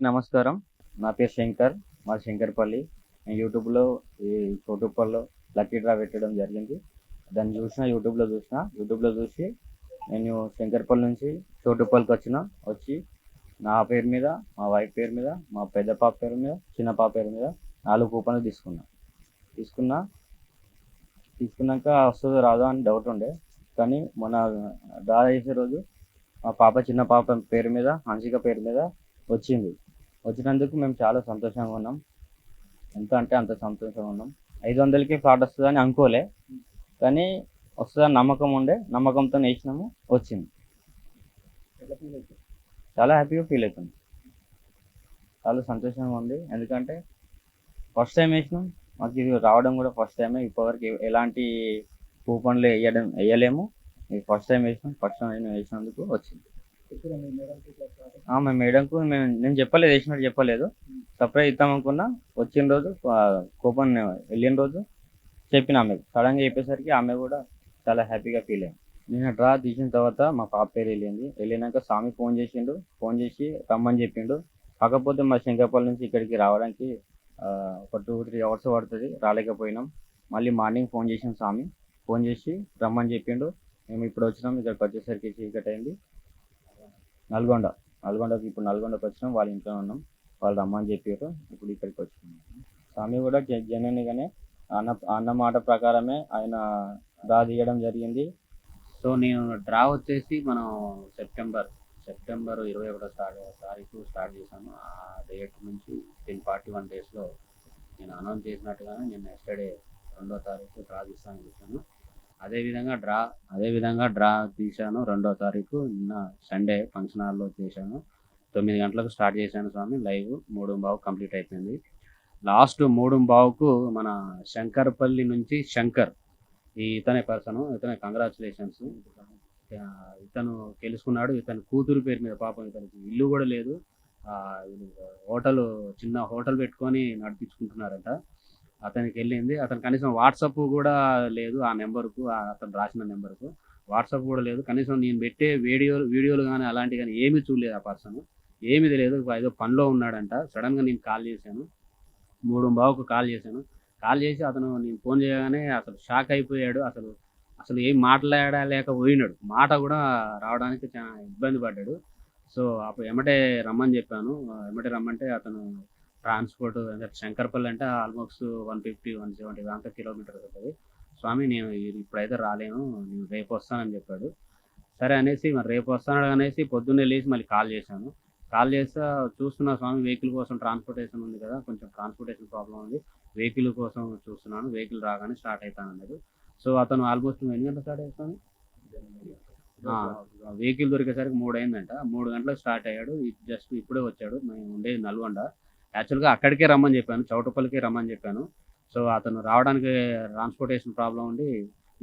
నమస్కారం. నా పేరు శంకర్. మాది శంకర్పల్లి. నేను యూట్యూబ్‌లో ఈ చోటుప్పల్లో లక్కీ డ్రా పెట్టడం జరిగింది. దాన్ని యూట్యూబ్‌లో చూసి నేను శంకర్పల్లి నుంచి చోటుప్పల్‌కొచ్చిన. వచ్చి నా పేరు మీద, మా వైఫ్ పేరు మీద, మా పెద్ద పాప పేరు మీద, చిన్న పాప పేరు మీద 4 కూపన్లు తీసుకున్నా. తీసుకున్నా తీసుకున్నాక వస్తదో రాదో అని డౌట్ ఉండే. కానీ మొన్న డ్రా చేసే రోజు మా చిన్న పాప పేరు మీద, హన్సిక పేరు మీద వచ్చింది. వచ్చినందుకు మేము చాలా సంతోషంగా ఉన్నాం. ఎంత అంటే అంత సంతోషంగా ఉన్నాం. 500కి ఫ్లాట్ వస్తుందని అనుకోలే, కానీ వస్తుందని నమ్మకం ఉండే. నమ్మకంతో వేసినాము, వచ్చింది. చాలా హ్యాపీగా ఫీల్ అవుతుంది. చాలా సంతోషంగా ఉంది. ఎందుకంటే ఫస్ట్ టైం వేసినాం. మాకు ఇది రావడం కూడా ఫస్ట్ టైమే. ఇప్పటివరకు ఎలాంటి కూపన్లు వేయలేము. ఇది ఫస్ట్ టైం వేసినాం. ఫస్ట్ టైం వేసినందుకు వచ్చింది. మేము మేడంకు నేను చెప్పలేదు, వేసినట్టు చెప్పలేదు. సర్ప్రైజ్ ఇద్దాం అనుకున్నా. వచ్చిన రోజు కూపన్ వెళ్ళిన రోజు చెప్పిన ఆమెకు. సడన్గా చెప్పేసరికి ఆమె కూడా చాలా హ్యాపీగా ఫీల్ అయింది. నేను డ్రా తీసిన తర్వాత మా పాప పేరు వెళ్ళినాక స్వామి ఫోన్ చేసి రమ్మని చెప్పిండు. కాకపోతే మా శంకరపల్లి నుంచి ఇక్కడికి రావడానికి ఒక 2-3 అవర్స్ పడుతుంది. రాలేకపోయినాం. మళ్ళీ మార్నింగ్ ఫోన్ చేసిన స్వామి. ఫోన్ చేసి రమ్మని చెప్పిండు. మేము ఇప్పుడు వచ్చినాం. ఇక్కడికి వచ్చేసరికి చీకటి అయింది. నల్గొండకి వచ్చినాం. వాళ్ళ ఇంట్లో ఉన్నాం. వాళ్ళు రమ్మని చెప్పారు. ఇప్పుడు ఇక్కడికి వచ్చినాం. స్వామి కూడా జెన్యున్గానే అన్న మాట ప్రకారమే ఆయన డ్రా తీయడం జరిగింది. సో నేను డ్రా వచ్చేసి మనం సెప్టెంబర్ 21 తారీఖు స్టార్ట్ చేశాను. ఆ డేట్ నుంచి 41 డేస్లో నేను అనౌన్స్ చేసినట్టుగానే నేను ఎస్టర్డే 2వ తారీఖు డ్రా తీస్తానని చెప్పాను. అదేవిధంగా డ్రా తీశాను. 2వ తారీఖు నిన్న సండే ఫంక్షన్ హాల్లో చేశాను. 9 గంటలకు స్టార్ట్ చేశాను స్వామి. లైవ్ 3:15 కంప్లీట్ అయిపోయింది. లాస్ట్ 3:15కు మన శంకర్పల్లి నుంచి శంకర్, ఇతనే కంగ్రాచులేషన్స్. ఇతను తెలుసుకున్నాడు. ఇతని కూతురు పేరు మీద, పాపం ఇతనికి ఇల్లు కూడా లేదు. చిన్న హోటల్ పెట్టుకొని నడిపించుకుంటున్నారంట. అతనికి వెళ్ళింది. అతను కనీసం వాట్సాప్ కూడా లేదు. ఆ నెంబర్కు, అతను రాసిన నెంబర్కు వాట్సాప్ కూడా లేదు. కనీసం నేను పెట్టే వీడియోలు కానీ అలాంటివి కానీ ఏమీ చూడలేదు. ఆ పర్సన్ ఏమీ తెలియదు. ఏదో పనిలో ఉన్నాడంట. సడన్గా నేను కాల్ చేశాను. 3:15కు కాల్ చేసి అతను నేను ఫోన్ చేయగానే అసలు షాక్ అయిపోయాడు. అసలు ఏం మాట్లాడలేకపోయినాడు. మాట కూడా రావడానికి చాలా ఇబ్బంది పడ్డాడు. సో అప్పుడు ఎమ్మటే రమ్మని చెప్పాను. ఎమ్మటే రమ్మంటే అతను ట్రాన్స్పోర్ట్ అంటే శంకర్పల్లి అంటే ఆల్మోస్ట్ 150-170 దాకా కిలోమీటర్స్ అవుతుంది. స్వామి నేను ఇప్పుడైతే రాలేను, నేను రేపు వస్తానని చెప్పాడు. సరే అనేసి మరి రేపు వస్తాను అనేసి పొద్దున్నే లేచి మళ్ళీ కాల్ చేశాను. కాల్ చేస్తా చూస్తున్నా స్వామి, వెహికల్ కోసం ట్రాన్స్పోర్టేషన్ ఉంది కదా, కొంచెం ట్రాన్స్పోర్టేషన్ ప్రాబ్లం ఉంది, వెహికల్ కోసం చూస్తున్నాను, వెహికల్ రాగానే స్టార్ట్ అవుతానన్నాడు. సో అతను ఆల్మోస్ట్ ఎన్ని గంటలు స్టార్ట్ అవుతాను, వెహికల్ దొరికేసరికి 3 అయిందంట. 3 గంటలకు స్టార్ట్ అయ్యాడు. జస్ట్ ఇప్పుడే వచ్చాడు. మేము ఉండేది నల్గొండ. యాక్చువల్గా అక్కడికే రమ్మని చెప్పాను, చౌటపల్లికే రమ్మని చెప్పాను. సో అతను రావడానికి ట్రాన్స్పోర్టేషన్ ప్రాబ్లం ఉండి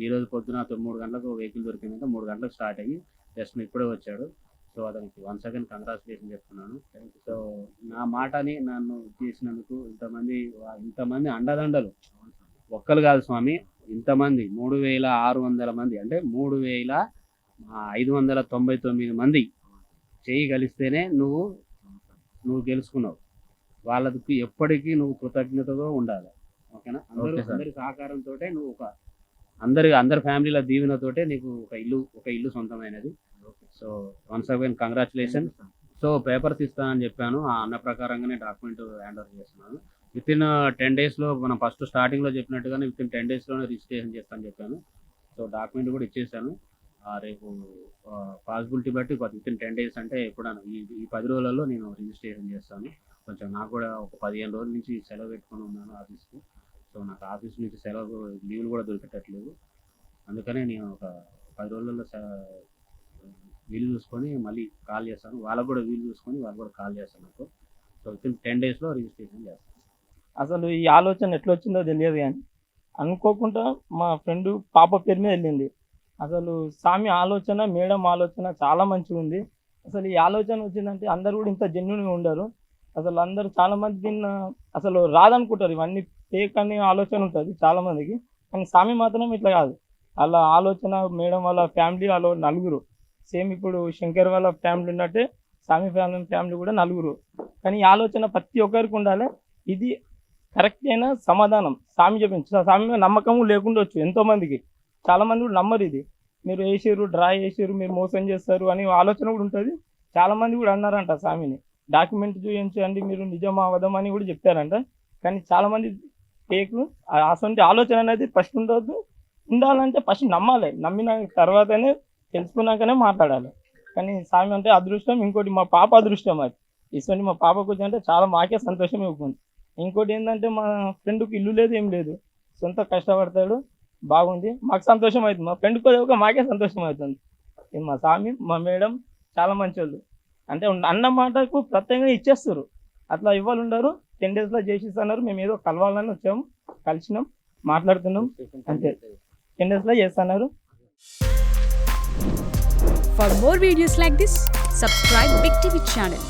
ఈరోజు పొద్దున 3 గంటలకు వెహికల్ దొరికిందంటే 3 గంటలకు స్టార్ట్ అయ్యి జస్ట్ ఇప్పుడే వచ్చాడు. సో అతనికి వన్స్ అగైన్ కంగ్రాచులేషన్ చెప్తున్నాను. సో నా మాటని నన్ను చేసినందుకు ఇంతమంది అండదండలు ఒక్కరు కాదు స్వామి, ఇంతమంది 3,600 మంది అంటే 3,599 మంది చేయగలిస్తేనే నువ్వు గెలుచుకున్నావు. వాళ్ళకి ఎప్పటికీ నువ్వు కృతజ్ఞతతో ఉండాలి. ఓకేనా? అందరి సహకారంతో నువ్వు అందరి ఫ్యామిలీల దీవెనతోటే నీకు ఒక ఇల్లు సొంతమైనది. So once again congratulation. So papers ఇస్తానని చెప్పాను. ఆ అన్న ప్రకారంగానే డాక్యుమెంట్ హ్యాండ్ ఓవర్ చేస్తున్నాను. వితిన్ 10 డేస్లో, మనం ఫస్ట్ స్టార్టింగ్లో చెప్పినట్టుగానే వితిన్ 10 డేస్లోనే రిజిస్ట్రేషన్ చేస్తానని చెప్పాను. సో డాక్యుమెంట్ కూడా ఇచ్చేసాను. రేపు పాసిబిలిటీ బట్టి వితిన్ 10 డేస్ అంటే ఎప్పుడైనా ఈ 10 రోజులలో నేను రిజిస్ట్రేషన్ చేస్తాను. కొంచెం నాకు కూడా ఒక 15 రోజుల నుంచి సెలవు పెట్టుకొని ఉన్నాను ఆఫీస్కి. సో నాకు ఆఫీస్ నుంచి సెలవు లీవ్లు కూడా దొరికేటట్లేదు. అందుకనే నేను ఒక 10 రోజులలో వీలు చూసుకొని మళ్ళీ కాల్ చేస్తాను. వాళ్ళకు కూడా వీలు చూసుకొని వాళ్ళు కూడా కాల్ చేస్తాను నాకు. సో వితిన్ 10 డేస్లో రిజిస్ట్రేషన్ చేస్తాను. అసలు ఈ ఆలోచన ఎట్లా వచ్చిందో తెలియదు, కానీ అనుకోకుండా మా ఫ్రెండ్ పాప పేరు మీద వెళ్ళింది. అసలు స్వామి ఆలోచన, మేడం ఆలోచన చాలా మంచిగా ఉంది. అసలు ఈ ఆలోచన వచ్చిందంటే అందరు కూడా ఇంత జెన్యున్గా ఉండరు. అసలు అందరూ చాలామంది దీన్ని అసలు రాదనుకుంటారు. ఇవన్నీ ఫేక్ అనే ఆలోచన ఉంటుంది చాలామందికి. కానీ స్వామి మాత్రం ఇట్లా కాదు. వాళ్ళ ఆలోచన, మేడం వాళ్ళ ఫ్యామిలీ, వాళ్ళు 4 సేమ్ ఇప్పుడు శంకర్ వాళ్ళ ఫ్యామిలీ ఉన్నట్టే స్వామి ఫ్యామిలీ కూడా 4. కానీ ఈ ఆలోచన ప్రతి ఒక్కరికి ఉండాలి. ఇది కరెక్ట్ అయిన సమాధానం. స్వామి చెప్పింది. స్వామి మీద నమ్మకం లేకుండొచ్చు ఎంతోమందికి. చాలామంది కూడా నమ్మరు ఇది. మీరు వేసారు, డ్రా చేసారు, మీరు మోసం చేస్తారు అని ఆలోచన కూడా ఉంటుంది. చాలామంది కూడా అన్నారంట స్వామిని, డాక్యుమెంట్ చూపించండి మీరు నిజమా అబద్ధం అని కూడా చెప్పారంట. కానీ చాలామంది ఫేక్. అటువంటి ఆలోచన అనేది ఫస్ట్ ఉండొద్దు. ఉండాలంటే ఫస్ట్ నమ్మాలి. నమ్మిన తర్వాతనే తెలుసుకున్నాకనే మాట్లాడాలి. కానీ స్వామి అంటే అదృష్టం. ఇంకోటి మా పాప అదృష్టం. అది ఇటువంటి మా పాపకు వచ్చిందంటే చాలా మాకే సంతోషం ఇవ్వకుంది. ఇంకోటి ఏంటంటే మా ఫ్రెండ్కి ఇల్లు లేదు, ఏం లేదు, సొంత కష్టపడతాడు, బాగుంది, మాకు సంతోషం అవుతుంది. మా ఫ్రెండ్కి ఒక మాకే సంతోషం అవుతుంది. మా స్వామి మా మేడం చాలా మంచి వాళ్ళు. అంటే అన్న మాటకు ప్రత్యేకంగా ఇచ్చేస్తారు. అట్లా ఇవ్వాలి ఉండరు. 10 days చేసిస్తున్నారు. మేము ఏదో కలవాలని వచ్చాము, కలిసినాం, మాట్లాడుతున్నాం అంతే. 10 days చేస్తున్నారు. For more videos like this, subscribe Big TV channel.